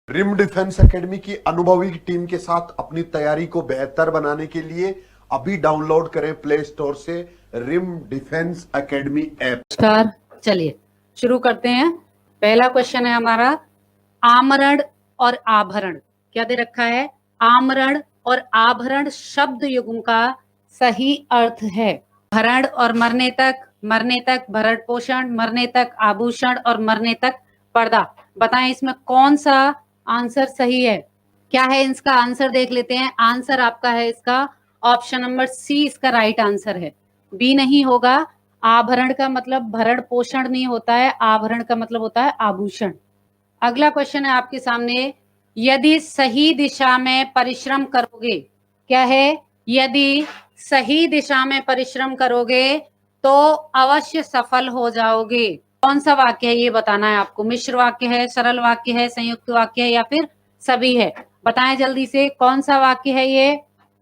Rim defence academy की अनुभवी team के साथ अपनी तैयारी को बेहतर बनाने के लिए अभी डाउनलोड करें प्ले स्टोर से रिम डिफेंस एकेडमी ऐप। नमस्कार, चलिए शुरू करते हैं। पहला क्वेश्चन है हमारा, आमरण और आभरण। क्या दे रखा है? आमरण और आभरण शब्द युग्म का सही अर्थ है भरण और मरने तक भरण पोषण, मरने तक आभूषण और मरने तक पर्दा। बताएं इसमें कौन सा आंसर सही है? क्या है इसका आंसर? देख लेते हैं। आंसर आपका है इसका ऑप्शन नंबर सी, इसका राइट आंसर है। बी नहीं होगा। आभरण का मतलब भरण पोषण नहीं होता है, आभरण का मतलब होता है आभूषण। अगला क्वेश्चन है आपके सामने, यदि सही दिशा में परिश्रम करोगे। क्या है? यदि सही दिशा में परिश्रम करोगे तो अवश्य सफल हो जाओगे। कौन सा वाक्य है ये बताना है आपको। मिश्र वाक्य है, सरल वाक्य है, संयुक्त वाक्य है या फिर सभी है? बताएं जल्दी से कौन सा वाक्य है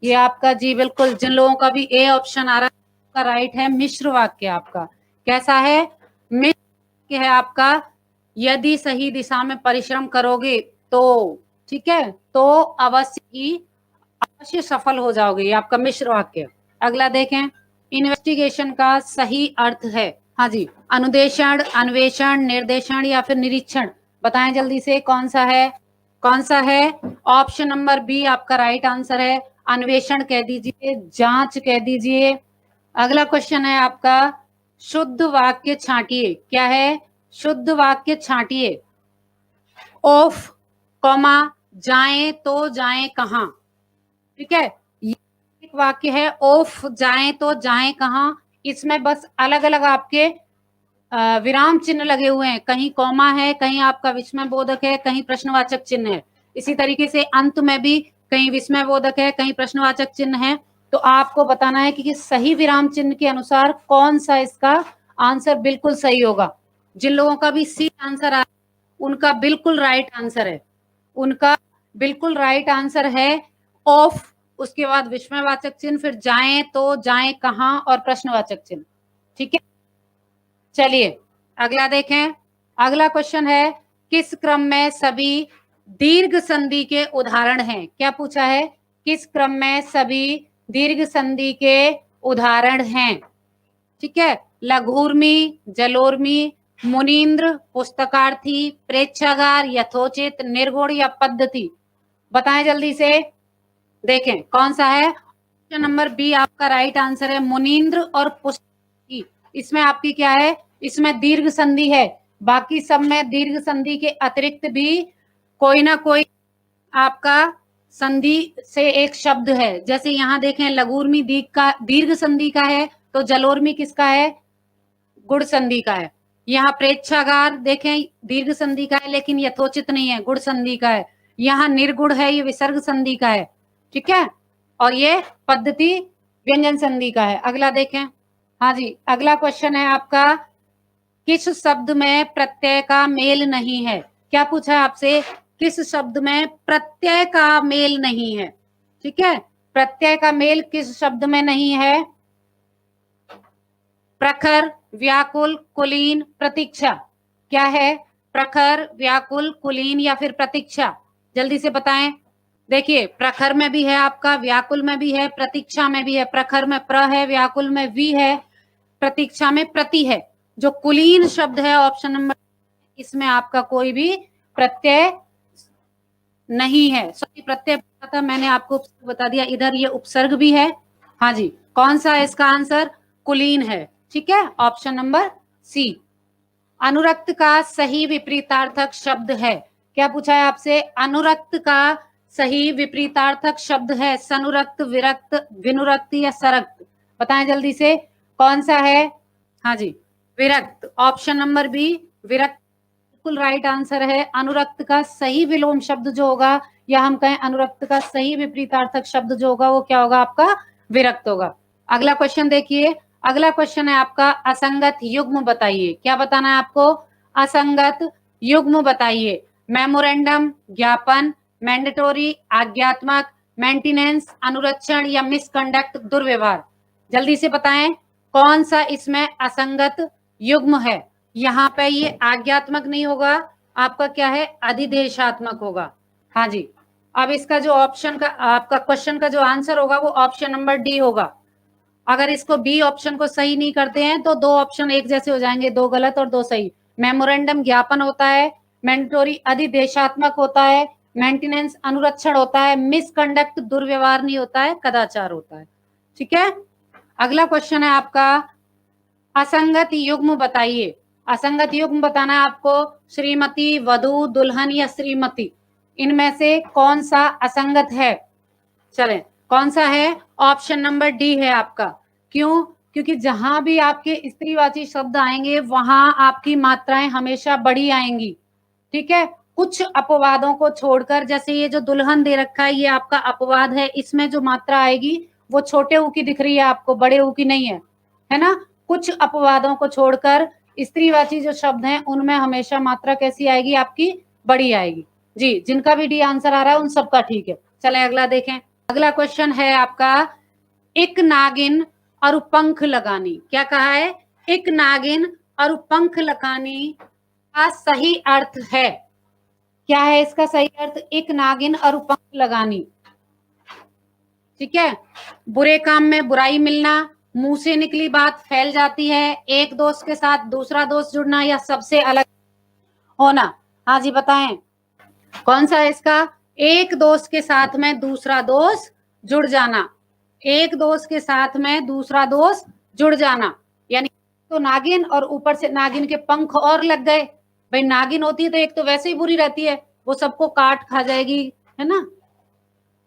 ये आपका। जी बिल्कुल, जिन लोगों का भी ए ऑप्शन आ रहा है का राइट है मिश्र वाक्य आपका। कैसा है? मिश्र वाक्य है आपका। यदि सही दिशा में परिश्रम करोगे तो, ठीक है, तो अवश्य सफल हो जाओगे। ये आपका मिश्र वाक्य। अगला देखें, इन्वेस्टिगेशन का सही अर्थ है। हाँ जी, अनुदेशण, अन्वेषण, निर्देशन या फिर निरीक्षण। बताएं जल्दी से कौन सा है? कौन सा है? ऑप्शन नंबर बी आपका राइट आंसर है। अन्वेषण कह दीजिए, जांच कह दीजिए। अगला क्वेश्चन है आपका, शुद्ध वाक्य छांटिए। क्या है? शुद्ध वाक्य छांटिए। ऑफ कॉमा जाएं तो जाएं कहां। ठीक है, ये एक वाक्य है। ऑफ जाएं तो जाएं कहां। इसमें बस अलग अलग आपके विराम चिन्ह लगे हुए हैं। कहीं कॉमा है, कहीं आपका विस्मय बोधक है, कहीं प्रश्नवाचक चिन्ह है। इसी तरीके से अंत में भी कहीं विस्मय बोधक है, कहीं प्रश्नवाचक चिन्ह है। तो आपको बताना है कि सही विराम चिन्ह के अनुसार कौन सा इसका आंसर बिल्कुल सही होगा। जिन लोगों का भी सी आंसर आ उनका बिल्कुल राइट आंसर है। उनका बिल्कुल राइट आंसर है ऑफ, उसके बाद विस्मयवाचक चिन्ह, फिर जाएं तो जाएं कहां और प्रश्नवाचक चिन्ह। ठीक है, चलिए अगला देखें। अगला क्वेश्चन है, किस क्रम में सभी दीर्घ संधि के उदाहरण हैं? क्या पूछा है? किस क्रम में सभी दीर्घ संधि के उदाहरण हैं? ठीक है, लघुर्मी, जलोर्मी, मुनीन्द्र, पुस्तकार्थी, प्रेक्षागार, यथोचित, निर्गुण या पद्धति। बताएं जल्दी से, देखें कौन सा है। ऑप्शन नंबर बी आपका राइट आंसर है, मुनीन्द्र और पुस्तकार्थी। इसमें आपकी क्या है? इसमें दीर्घ संधि है। बाकी सब में दीर्घ संधि के अतिरिक्त भी कोई ना कोई आपका संधि से एक शब्द है। जैसे यहाँ देखें, लघुर्मी दीर्घ संधि का है, तो जलोर्मी किसका है? गुण संधि का है। यहाँ प्रेक्षागार देखें दीर्घ संधि का है लेकिन यथोचित नहीं है, गुण संधि का है। यहाँ निर्गुण है, ये विसर्ग संधि का है। ठीक है, और ये पद्धति व्यंजन संधि का है। अगला देखें। हाँ जी, अगला क्वेश्चन है आपका, किस शब्द में प्रत्यय का मेल नहीं है? क्या पूछा है आपसे? किस शब्द में प्रत्यय का मेल नहीं है? ठीक है, प्रत्यय का मेल किस शब्द में नहीं है? प्रखर, व्याकुल, कुलीन, प्रतीक्षा। क्या है? प्रखर, व्याकुल, कुलीन या फिर प्रतीक्षा? जल्दी से बताएं। देखिए, प्रखर में भी है आपका, व्याकुल में भी है, प्रतीक्षा में भी है। प्रखर में प्र है, व्याकुल में वी है, प्रतीक्षा में प्रति है। जो कुलीन शब्द है ऑप्शन नंबर, इसमें आपका कोई भी प्रत्यय नहीं है। सॉरी, प्रत्यय था, मैंने आपको बता दिया। इधर ये उपसर्ग भी है। हाँ जी, कौन सा है इसका आंसर? कुलीन है। ठीक है, ऑप्शन नंबर सी। अनुरक्त का सही विपरीतार्थक शब्द है। क्या पूछा है आपसे? अनुरक्त का सही विपरीतार्थक शब्द है सनुरक्त, विरक्त, विनुरक्त या सरक्त। बताएं जल्दी से कौन सा है? हाँ जी, विरक्त। ऑप्शन नंबर बी विरक्त बिल्कुल राइट आंसर है। अनुरक्त का सही विलोम शब्द जो होगा, या हम कहें अनुरक्त का सही विपरीतार्थक शब्द जो होगा, वो क्या होगा आपका? विरक्त होगा। अगला क्वेश्चन देखिए। अगला क्वेश्चन है आपका, असंगत युग्म बताइए। क्या बताना है आपको? असंगत युग्म बताइए। मेमोरेंडम, ज्ञापन, मैंडेटोरी, आज्ञात्मक, मेंटेनेंस, अनुरक्षण या मिसकंडक्ट, दुर्व्यवहार। जल्दी से बताएं कौन सा इसमें असंगत युग्म है। यहाँ पे ये आज्ञात्मक नहीं होगा, आपका क्या है, अधिदेशात्मक होगा। हाँ जी, अब इसका जो ऑप्शन का आपका क्वेश्चन का जो आंसर होगा वो ऑप्शन नंबर डी होगा। अगर इसको बी ऑप्शन को सही नहीं करते हैं तो दो ऑप्शन एक जैसे हो जाएंगे, दो गलत और दो सही। मेमोरेंडम ज्ञापन होता है, मैंडेटोरी अधिदेशात्मक होता है, मेंटेनेंस अनुरक्षण होता है, मिसकंडक्ट दुर्व्यवहार नहीं होता है, कदाचार होता है। ठीक है, अगला क्वेश्चन है आपका, असंगत युग्म बताइए। असंगत युग्म बताना है आपको, श्रीमती, वधु, दुल्हन या श्रीमती, इनमें से कौन सा असंगत है। चलें, कौन सा है, ऑप्शन नंबर डी है आपका। क्यों, क्योंकि जहां भी आपके स्त्रीवाची शब्द आएंगे वहां आपकी मात्राएं हमेशा बड़ी आएंगी। ठीक है, कुछ अपवादों को छोड़कर, जैसे ये जो दुल्हन दे रखा है ये आपका अपवाद है, इसमें जो मात्रा आएगी वो छोटे ऊ की दिख रही है आपको, बड़े ऊ की नहीं है ना। कुछ अपवादों को छोड़कर स्त्रीवाची जो शब्द हैं उनमें हमेशा मात्रा कैसी आएगी, आपकी बड़ी आएगी। जी, जिनका भी डी आंसर आ रहा है उन सबका ठीक है। चलें अगला देखें। अगला क्वेश्चन है आपका, एक नागिन और पंख लगानी। क्या कहा है, एक नागिन और पंख लगानी का सही अर्थ है। क्या है इसका सही अर्थ, एक नागिन और पंख लगानी। ठीक है, बुरे काम में बुराई मिलना, मुंह से निकली बात फैल जाती है, एक दोस्त के साथ दूसरा दोस्त जुड़ना या सबसे अलग होना। हाँ जी बताएं, कौन सा है इसका, एक दोस्त के साथ में दूसरा दोस्त जुड़ जाना। एक दोस्त के साथ में दूसरा दोस्त जुड़ जाना, यानी तो नागिन और ऊपर से नागिन के पंख और लग गए। भाई नागिन होती है तो एक तो वैसे ही बुरी रहती है, वो सबको काट खा जाएगी, है ना,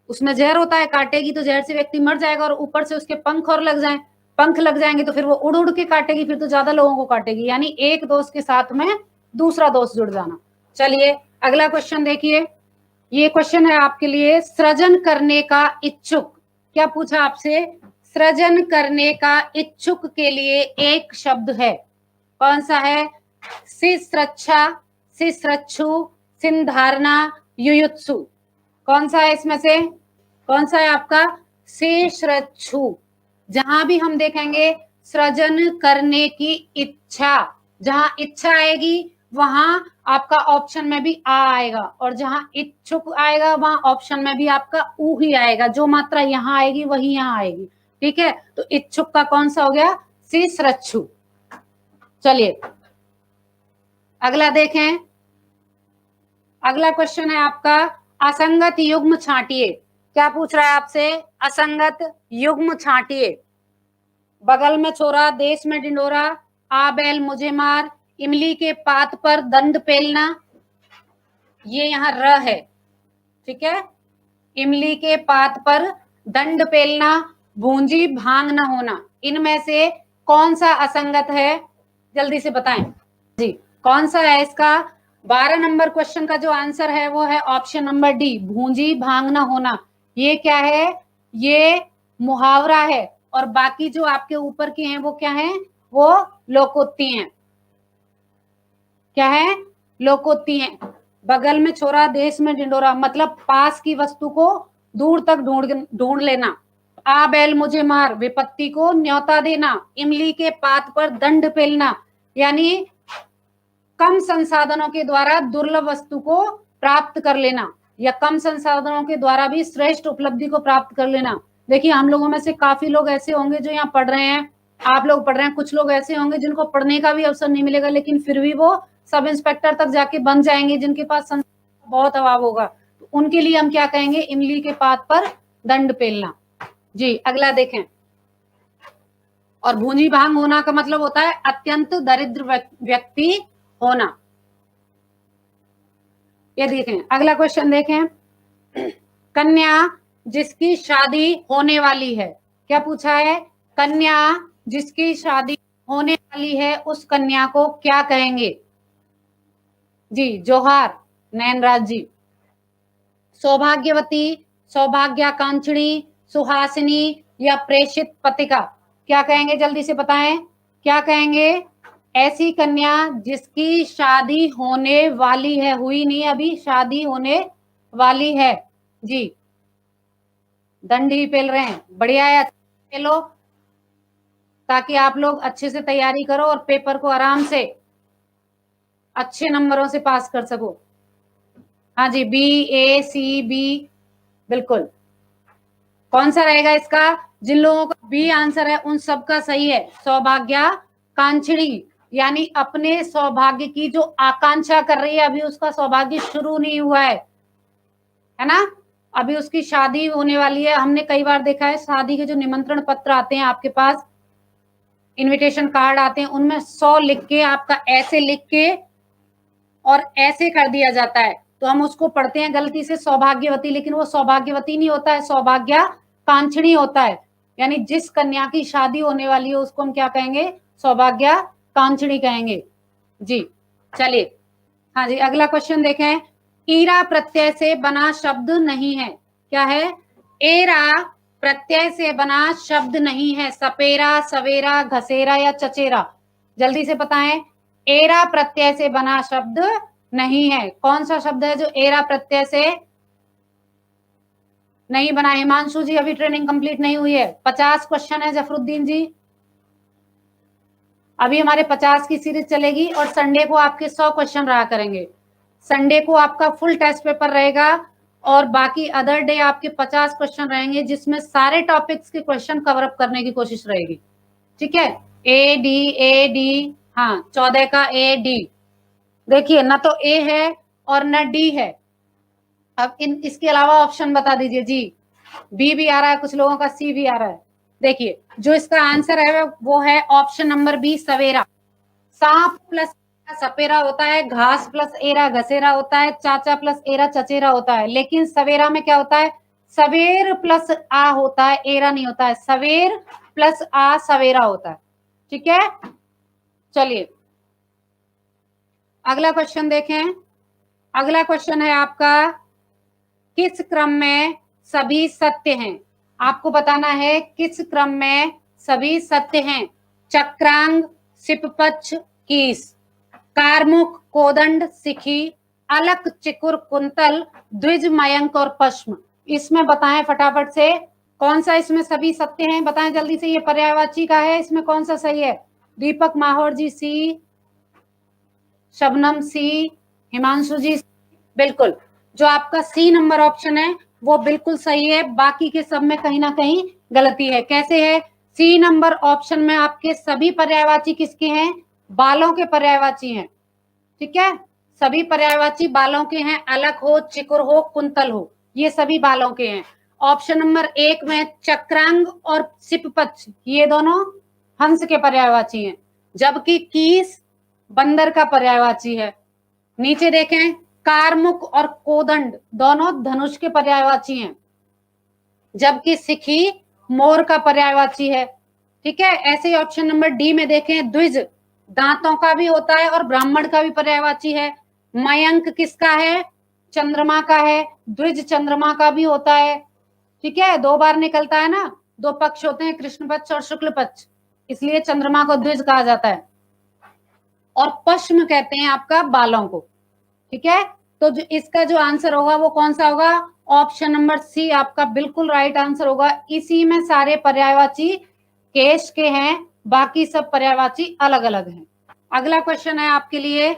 उसमें जहर होता है, काटेगी तो जहर से व्यक्ति मर जाएगा, और ऊपर से उसके पंख और लग जाए, पंख लग जाएंगे तो फिर वो उड़ उड़ के काटेगी, फिर तो ज्यादा लोगों को काटेगी। यानी एक दोस्त के साथ में दूसरा दोस्त जुड़ जाना। चलिए अगला क्वेश्चन देखिए, ये क्वेश्चन है आपके लिए, सृजन करने का इच्छुक। क्या पूछा आपसे, सृजन करने का इच्छुक के लिए एक शब्द है, कौन सा है, सिसृच्छा, सिसृक्षु, सिंधारना, युयुत्सु। कौन सा है इसमें से, कौन सा है आपका, सिसृक्षु। जहां भी हम देखेंगे सृजन करने की इच्छा, जहां इच्छा आएगी वहां आपका ऑप्शन में भी आ आएगा, और जहां इच्छुक आएगा वहां ऑप्शन में भी आपका ऊ ही आएगा। जो मात्रा यहां आएगी वही यहां आएगी। ठीक है, तो इच्छुक का कौन सा हो गया, सिसृक्षु। चलिए अगला देखें, अगला क्वेश्चन है आपका, असंगत युग्म छांटिए। क्या पूछ रहा है आपसे, असंगत युग्म छांटिए। बगल में छोरा, देश में ढिंडोरा, आ बैल मुझे मार, इमली के पात पर दंड पेलना, ये यहाँ र है। ठीक है, इमली के पात पर दंड पेलना, भूंजी भांग न होना, इनमें से कौन सा असंगत है, जल्दी से बताएं जी, कौन सा है इसका। 12 नंबर क्वेश्चन का जो आंसर है वो है ऑप्शन नंबर डी, भूंजी भांग न होना। ये क्या है, ये मुहावरा है, और बाकी जो आपके ऊपर की हैं वो क्या है, वो लोकोक्ति हैं। क्या है, लोकोक्ति हैं। बगल में छोरा, देश में ढिंडोरा, मतलब पास की वस्तु को दूर तक ढूंढ लेना। आ बैल मुझे मार, विपत्ति को न्योता देना। इमली के पात पर दंड पेलना, यानी कम संसाधनों के द्वारा दुर्लभ वस्तु को प्राप्त कर लेना, या कम संसाधनों के द्वारा भी श्रेष्ठ उपलब्धि को प्राप्त कर लेना। देखिए हम लोगों में से काफी लोग ऐसे होंगे जो यहाँ पढ़ रहे हैं, आप लोग पढ़ रहे हैं, कुछ लोग ऐसे होंगे जिनको पढ़ने का भी अवसर नहीं मिलेगा, लेकिन फिर भी वो सब इंस्पेक्टर तक जाके बन जाएंगे, जिनके पास संसाधन बहुत अभाव होगा। तो उनके लिए हम क्या कहेंगे, इमली के पात पर दंड पेलना। जी अगला देखें, और भूंजी भांग होना का मतलब होता है अत्यंत दरिद्र व्यक्ति होना। ये देखें अगला क्वेश्चन देखें, कन्या जिसकी शादी होने वाली है। क्या पूछा है, कन्या जिसकी शादी होने वाली है उस कन्या को क्या कहेंगे। जी जोहार नैनराज जी। सौभाग्यवती, सौभाग्याकांक्षिणी, सुहासिनी या प्रेषित पतिका, क्या कहेंगे, जल्दी से बताएं क्या कहेंगे। ऐसी कन्या जिसकी शादी होने वाली है, हुई नहीं अभी, शादी होने वाली है। जी दंड ही पेल रहे हैं, बढ़िया है, पेलो ताकि आप लोग अच्छे से तैयारी करो और पेपर को आराम से अच्छे नंबरों से पास कर सको। हाँ जी, BACB, बिल्कुल। कौन सा रहेगा इसका? जिन लोगों का बी आंसर है उन सबका सही है। सौभाग्याकांक्षिणी, यानी अपने सौभाग्य की जो आकांक्षा कर रही है, अभी उसका सौभाग्य शुरू नहीं हुआ है ना, अभी उसकी शादी होने वाली है। हमने कई बार देखा है शादी के जो निमंत्रण पत्र आते हैं आपके पास, इनविटेशन कार्ड आते हैं, उनमें 100 लिख के, आपका ऐसे लिख के और ऐसे कर दिया जाता है, तो हम उसको पढ़ते हैं गलती से सौभाग्यवती, लेकिन वो सौभाग्यवती नहीं होता है, सौभाग्याकांक्षिणी होता है। यानी जिस कन्या की शादी होने वाली है उसको हम क्या कहेंगे? सौभाग्याकांक्षिणी कहेंगे जी। चलिए, हाँ जी, अगला क्वेश्चन देखें। ईरा प्रत्यय से बना शब्द नहीं है, क्या है? एरा प्रत्यय से बना शब्द नहीं है। सपेरा, सवेरा, घसेरा या चचेरा, जल्दी से बताएं। एरा प्रत्यय से बना शब्द नहीं है। कौन सा शब्द है जो एरा प्रत्यय से नहीं बना? हिमांशु जी, अभी ट्रेनिंग कंप्लीट नहीं हुई है, 50 क्वेश्चन है। जफरुद्दीन जी, अभी हमारे 50 की सीरीज चलेगी और संडे को आपके 100 क्वेश्चन रहा करेंगे। संडे को आपका फुल टेस्ट पेपर रहेगा और बाकी अदर डे आपके 50 क्वेश्चन रहेंगे, जिसमें सारे टॉपिक्स के क्वेश्चन कवर अप करने की कोशिश रहेगी। ठीक है, A D, हाँ 14 का AD। देखिए, ना तो A है और ना D है। अब इसके अलावा ऑप्शन बता दीजिए जी। B भी आ रहा है, कुछ लोगों का C भी आ रहा है। देखिए, जो इसका आंसर है वो है ऑप्शन नंबर B, सवेरा। सांप प्लस सपेरा होता है, घास प्लस एरा घसेरा होता है, चाचा प्लस एरा चचेरा होता है, लेकिन सवेरा में क्या होता है? सवेर प्लस आ होता है, एरा नहीं होता है। सवेर प्लस आ सवेरा होता है। ठीक है, चलिए अगला क्वेश्चन देखें। अगला क्वेश्चन है आपका, किस क्रम में सभी सत्य हैं? आपको बताना है किस क्रम में सभी सत्य हैं। चक्रांग, सिपपच्छ, कीस, कारमुख, कोदंड, सिखी, अलक, चिकुर, कुंतल, द्विज, मयंक और पश्म। इसमें बताएं फटाफट से कौन सा इसमें सभी सत्य हैं, बताएं जल्दी से। ये पर्यायवाची का है, इसमें कौन सा सही है? दीपक माहौर जी C, शबनम C, हिमांशु जी, बिल्कुल। जो आपका C नंबर ऑप्शन है वो बिल्कुल सही है, बाकी के सब में कहीं ना कहीं गलती है। कैसे है? C नंबर ऑप्शन में आपके सभी पर्यायवाची किसके हैं? बालों के पर्यायवाची हैं। ठीक है, सभी पर्यायवाची बालों के हैं। अलग हो, चिकुर हो, कुंतल हो, ये सभी बालों के हैं। ऑप्शन नंबर 1 में चक्रांग और सिपपच्छ, ये दोनों हंस के पर्यायवाची हैं, जबकि कीस बंदर का पर्यायवाची है। नीचे देखें, कारमुख और कोदंड दोनों धनुष के पर्यायवाची हैं, जबकि सिखी मोर का पर्यायवाची है। ठीक है, ऐसे ही ऑप्शन नंबर D में देखें, द्विज दांतों का भी होता है और ब्राह्मण का भी पर्यायवाची है। मयंक किसका है? चंद्रमा का है। द्विज चंद्रमा का भी होता है। ठीक है, 2 बार निकलता है ना, 2 पक्ष होते हैं, कृष्ण पक्ष और शुक्ल पक्ष, इसलिए चंद्रमा को द्विज कहा जाता है। और पश्म कहते हैं आपका बालों को। ठीक है, तो जो इसका जो आंसर होगा वो कौन सा होगा? ऑप्शन नंबर C आपका बिल्कुल राइट आंसर होगा। इसी में सारे पर्यायवाची केश के हैं, बाकी सब पर्यायवाची अलग अलग हैं। अगला क्वेश्चन है आपके लिए,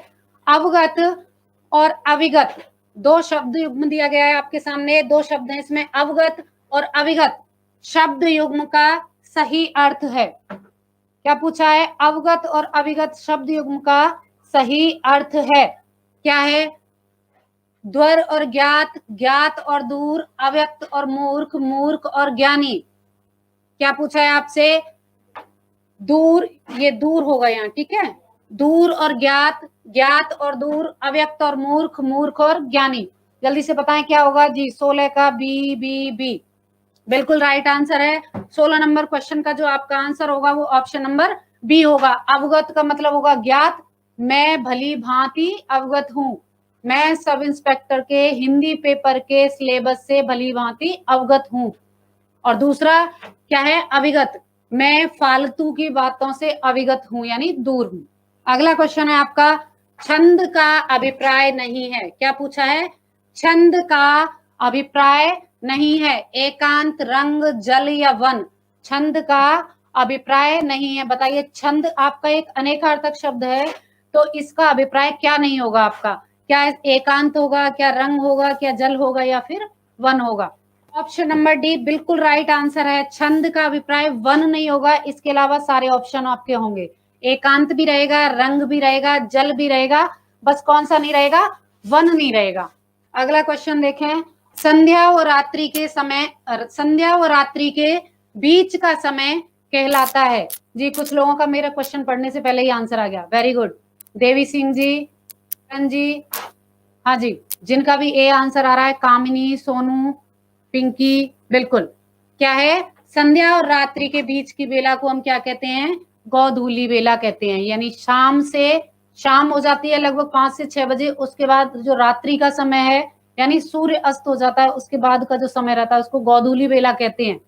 अवगत और अविगत 2 शब्द युग्म दिया गया है आपके सामने। 2 शब्द हैं इसमें, अवगत और अविगत शब्द युग्म का सही अर्थ है। क्या पूछा है? अवगत और अविगत शब्द युग्म का सही अर्थ है क्या है? द्वर और ज्ञात, ज्ञात और दूर, अव्यक्त और मूर्ख, मूर्ख और ज्ञानी। क्या पूछा है आपसे? दूर, ये दूर होगा यहाँ। ठीक है, दूर और ज्ञात, ज्ञात और दूर, अव्यक्त और मूर्ख, मूर्ख और ज्ञानी। जल्दी से बताएं क्या होगा जी। 16 का B बिल्कुल राइट आंसर है। 16 नंबर क्वेश्चन का जो आपका आंसर होगा वो ऑप्शन नंबर B होगा। अवगत का मतलब होगा ज्ञात, मैं भली भांति अवगत हूं, मैं सब इंस्पेक्टर के हिंदी पेपर के सिलेबस से भली भांति अवगत हूं। और दूसरा क्या है? अविगत, मैं फालतू की बातों से अविगत हूं, यानी दूर हूं। अगला क्वेश्चन है आपका, छंद का अभिप्राय नहीं है। क्या पूछा है? छंद का अभिप्राय नहीं है। एकांत, रंग, जल या वन, छंद का अभिप्राय नहीं है। बताइए, छंद आपका एक अनेकार्थक शब्द है, तो इसका अभिप्राय क्या नहीं होगा आपका? क्या एकांत होगा, क्या रंग होगा, क्या जल होगा या फिर वन होगा? ऑप्शन नंबर डी बिल्कुल राइट आंसर है। छंद का अभिप्राय वन नहीं होगा, इसके अलावा सारे ऑप्शन आपके होंगे। एकांत भी रहेगा, रंग भी रहेगा, जल भी रहेगा, बस कौन सा नहीं रहेगा? वन नहीं रहेगा। अगला क्वेश्चन देखें। संध्या और रात्रि के समय, संध्या और रात्रि के बीच का समय कहलाता है। जी कुछ लोगों का मेरा क्वेश्चन पढ़ने से पहले ही आंसर आ गया, वेरी गुड। देवी सिंह जी, करण जी, हाँ जी, जिनका भी ए आंसर आ रहा है, कामिनी, सोनू, पिंकी, बिल्कुल। क्या है? संध्या और रात्रि के बीच की बेला को हम क्या कहते हैं? गोधूली बेला कहते हैं। यानी शाम से, शाम हो जाती है लगभग 5 से 6 बजे, उसके बाद जो रात्रि का समय है यानी सूर्य अस्त हो जाता है, उसके बाद का जो समय रहता है उसको गोधूली बेला कहते हैं।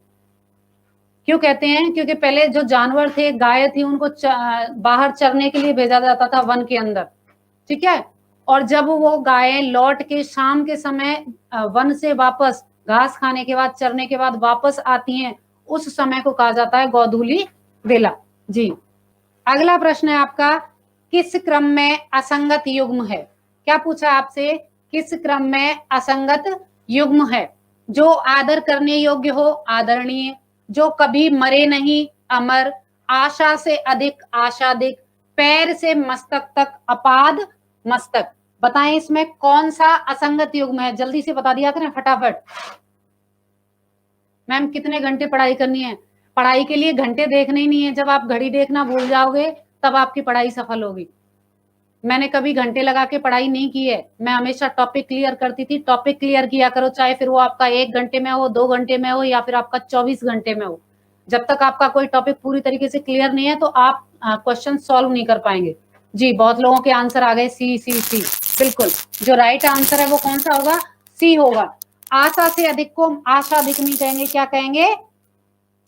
क्यों कहते हैं? क्योंकि पहले जो जानवर थे, गाय थी, उनको बाहर चरने के लिए भेजा जाता था वन के अंदर, ठीक है। और जब वो गायें लौट के शाम के समय वन से वापस घास खाने के बाद, चरने के बाद वापस आती हैं, उस समय को कहा जाता है गोधूली बेला। जी अगला प्रश्न है आपका, किस क्रम में असंगत युग्म है? क्या पूछा आपसे? किस क्रम में असंगत युग्म है? जो आदर करने योग्य हो आदरणीय, जो कभी मरे नहीं अमर, आशा से अधिक आशाधिक, पैर से मस्तक तक अपाद मस्तक। बताएं इसमें कौन सा असंगत युग्म है? जल्दी से बता दिया करें फटाफट। मैम कितने घंटे पढ़ाई करनी है? पढ़ाई के लिए घंटे देखने ही नहीं है, जब आप घड़ी देखना भूल जाओगे तब आपकी पढ़ाई सफल होगी। मैंने कभी घंटे लगा के पढ़ाई नहीं की है, मैं हमेशा टॉपिक क्लियर करती थी। टॉपिक क्लियर किया करो, चाहे फिर वो आपका 1 घंटे में हो, 2 घंटे में हो या फिर आपका 24 घंटे में हो। जब तक आपका कोई टॉपिक पूरी तरीके से क्लियर नहीं है तो आप क्वेश्चन सॉल्व नहीं कर पाएंगे। जी बहुत लोगों के आंसर आ गए, सी सी सी, बिल्कुल जो राइट आंसर है वो कौन सा होगा? सी होगा। आशा से अधिक को आशाधिक नहीं कहेंगे, क्या कहेंगे?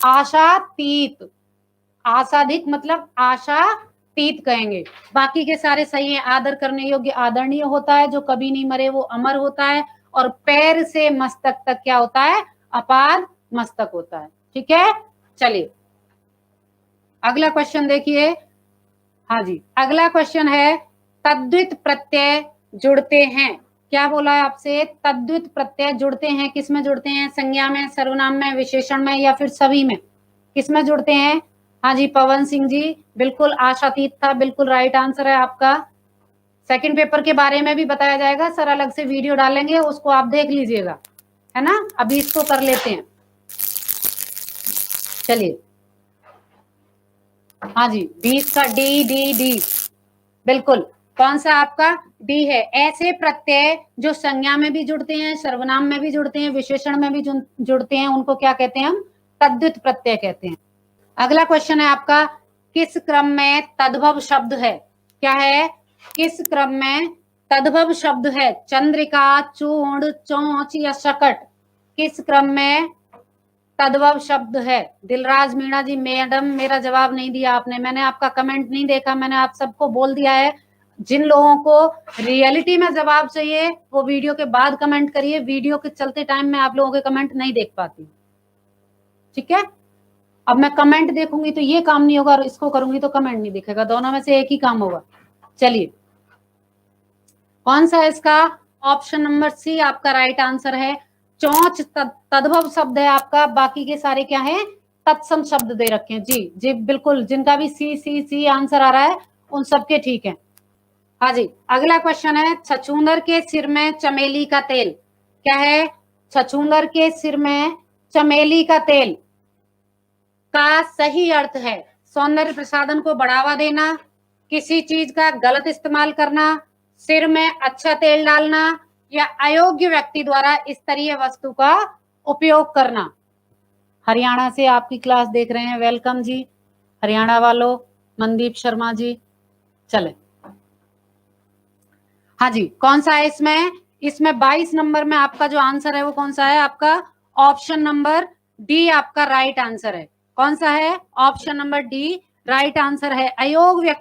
आशातीत। आशाधिक मतलब आशातीत कहेंगे। बाकी के सारे सही है। आदर करने योग्य आदरणीय होता है, जो कभी नहीं मरे वो अमर होता है, और पैर से मस्तक तक क्या होता है? अपाद मस्तक होता है। ठीक है, चलिए अगला क्वेश्चन देखिए। हाँ जी, अगला क्वेश्चन है, तद्वित प्रत्यय जुड़ते हैं। क्या बोला है आपसे? तद्वित प्रत्यय जुड़ते हैं। किस में जुड़ते हैं? संज्ञा में, सर्वनाम में, विशेषण में या फिर सभी में? किस में जुड़ते हैं? हाँ जी पवन सिंह जी, बिल्कुल आशातीत था, बिल्कुल राइट आंसर है आपका। सेकंड पेपर के बारे में भी बताया जाएगा सर, अलग से वीडियो डालेंगे, उसको आप देख लीजिएगा, है ना। अभी इसको कर लेते हैं, चलिए। हाँ जी 20 का डी डी डी, बिल्कुल कौन सा आपका? डी है। ऐसे प्रत्यय जो संज्ञा में भी जुड़ते हैं, सर्वनाम में भी जुड़ते हैं, विशेषण में भी जुड़ते हैं, उनको क्या कहते हैं? हम तद्वित प्रत्यय कहते हैं। अगला क्वेश्चन है आपका, किस क्रम में तद्भव शब्द है? क्या है? किस क्रम में तद्भव शब्द है? चंद्रिका, चूर्ण, चोंच या शकट? किस क्रम में तद्भव शब्द है? दिलराज मीणा जी, मैडम मेरा जवाब नहीं दिया आपने, मैंने आपका कमेंट नहीं देखा, मैंने आप सबको बोल दिया है। जिन लोगों को रियलिटी में जवाब चाहिए वो वीडियो के बाद कमेंट करिए, वीडियो के चलते टाइम में आप लोगों के कमेंट नहीं देख पाती, ठीक है। अब मैं कमेंट देखूंगी तो ये काम नहीं होगा, और इसको करूंगी तो कमेंट नहीं दिखेगा, दोनों में से एक ही काम होगा। चलिए कौन सा है इसका? ऑप्शन नंबर सी आपका राइट आंसर है। चोंच तद्भव शब्द है आपका, बाकी के सारे क्या है? तत्सम शब्द दे रखे हैं। जी जी बिल्कुल, जिनका भी सी सी सी आंसर आ रहा है उन सबके ठीक है। हाँ जी अगला क्वेश्चन है, छछूंदर के सिर में चमेली का तेल। क्या है? छछूंदर के सिर में चमेली का तेल का सही अर्थ है सौंदर्य प्रसाधन को बढ़ावा देना, किसी चीज का गलत इस्तेमाल करना, सिर में अच्छा तेल डालना, या अयोग्य व्यक्ति द्वारा स्तरीय वस्तु का उपयोग करना। हरियाणा से आपकी क्लास देख रहे हैं, वेलकम जी हरियाणा वालों, मनदीप शर्मा जी। चले हाँ जी कौन सा है इसमें? इसमें 22 नंबर में आपका जो आंसर है वो कौन सा है? आपका ऑप्शन नंबर डी आपका राइट आंसर है। कौन सा है? Option number D right answer है। अयोग्य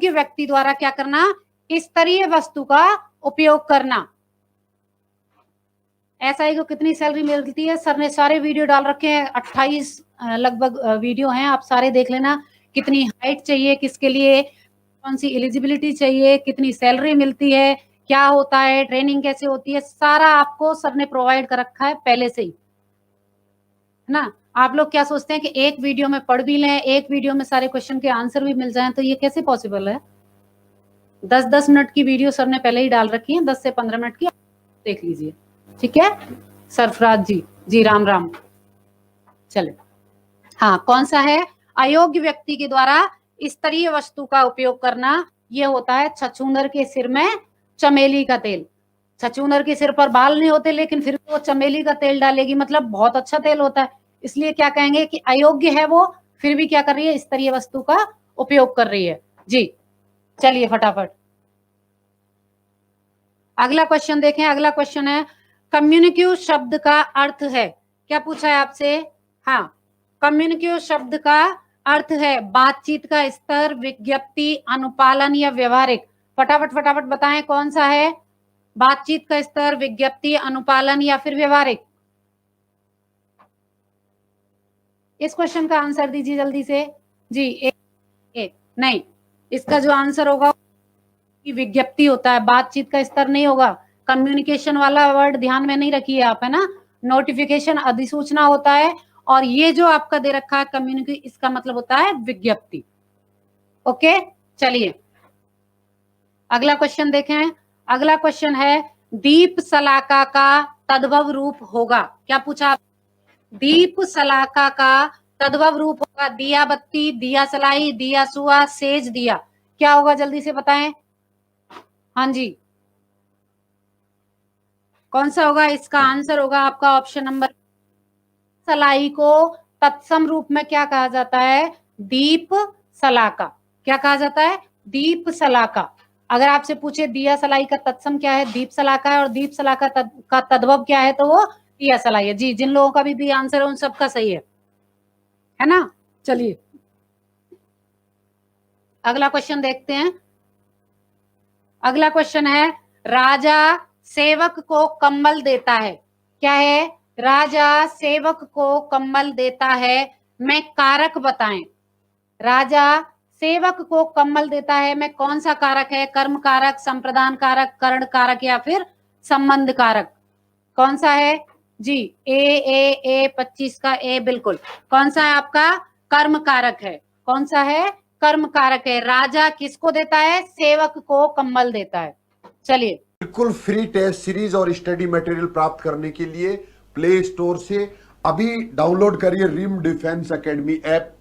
व्यक्ति द्वारा क्या करना? स्तरीय वस्तु का उपयोग करना। एसआई को कितनी सैलरी मिलती है? सर ने सारे वीडियो डाल रखे हैं, 28 लगभग वीडियो हैं, आप सारे देख लेना। कितनी हाइट चाहिए, किसके लिए कौन सी एलिजिबिलिटी चाहिए, कितनी सैलरी मिलती है, क्या होता है, ट्रेनिंग कैसे होती है, सारा आपको सर ने प्रोवाइड कर रखा है पहले से ही, है ना। आप लोग क्या सोचते हैं कि एक वीडियो में पढ़ भी लें, एक वीडियो में सारे क्वेश्चन के आंसर भी मिल जाएं, तो ये कैसे पॉसिबल है। 10-10 मिनट की वीडियो सर ने पहले ही डाल रखी है, 10 से 15 मिनट की, देख लीजिए, ठीक है। सरफराज जी राम राम। चले, हाँ, कौन सा है, अयोग्य व्यक्ति के द्वारा स्तरीय वस्तु का उपयोग करना, ये होता है छछूंदर के सिर में चमेली का तेल। छछूंदर के सिर पर बाल नहीं होते, लेकिन फिर वो चमेली का तेल डालेगी, मतलब बहुत अच्छा तेल होता है, इसलिए क्या कहेंगे कि अयोग्य है वो, फिर भी क्या कर रही है, स्तरीय वस्तु का उपयोग कर रही है जी। चलिए फटाफट अगला क्वेश्चन देखें। अगला क्वेश्चन है, कम्युनिकेटिव शब्द का अर्थ है, क्या पूछा है आपसे, हाँ, कम्युनिकेटिव शब्द का अर्थ है बातचीत का स्तर, विज्ञप्ति, अनुपालन या व्यवहारिक। फटाफट फटाफट बताएं कौन सा है, बातचीत का स्तर, विज्ञप्ति, अनुपालन या फिर व्यवहारिक। इस क्वेश्चन का आंसर दीजिए जल्दी से जी। नहीं, इसका जो आंसर होगा कि विज्ञप्ति होता है, बातचीत का स्तर नहीं होगा। कम्युनिकेशन वाला वर्ड ध्यान में नहीं रखिए आप, है ना। नोटिफिकेशन अधिसूचना होता है, और ये जो आपका दे रखा है कम्युनिकेशन, इसका मतलब होता है विज्ञप्ति। ओके, चलिए अगला क्वेश्चन देखें। अगला क्वेश्चन है, दीप सलाका का तद्भव रूप होगा, क्या पूछा, दीप सलाका का तद्भव रूप होगा, दिया बत्ती, दिया सलाई, दिया सुआ, सेज दिया, क्या होगा जल्दी से बताएं। हाँ जी, कौन सा होगा, इसका आंसर होगा आपका ऑप्शन नंबर, सलाई को तत्सम रूप में क्या कहा जाता है, दीप सलाका। क्या कहा जाता है, दीप सलाका। अगर आपसे पूछे दिया सलाई का तत्सम क्या है, दीप सलाका है, और दीप सलाका का तद्भव क्या है, तो वो दिया सलाई है जी। जिन लोगों का भी आंसर है उन सबका सही है ना। चलिए अगला क्वेश्चन देखते हैं। अगला क्वेश्चन है, राजा सेवक को कम्बल देता है, क्या है, राजा सेवक को कम्बल देता है, मैं कारक बताएं। राजा सेवक को कम्बल देता है, मैं कौन सा कारक है, कर्म कारक, संप्रदान कारक, कर्ण कारक या फिर संबंध कारक, कौन सा है जी। ए 25 का ए, बिल्कुल। कौन सा है आपका, कर्म कारक है, कौन सा है, कर्म कारक है। राजा किसको देता है, सेवक को कम्बल देता है। चलिए बिल्कुल फ्री टेस्ट सीरीज और स्टडी मटेरियल प्राप्त करने के लिए प्ले स्टोर से अभी डाउनलोड करिए रिम डिफेंस एकेडमी ऐप।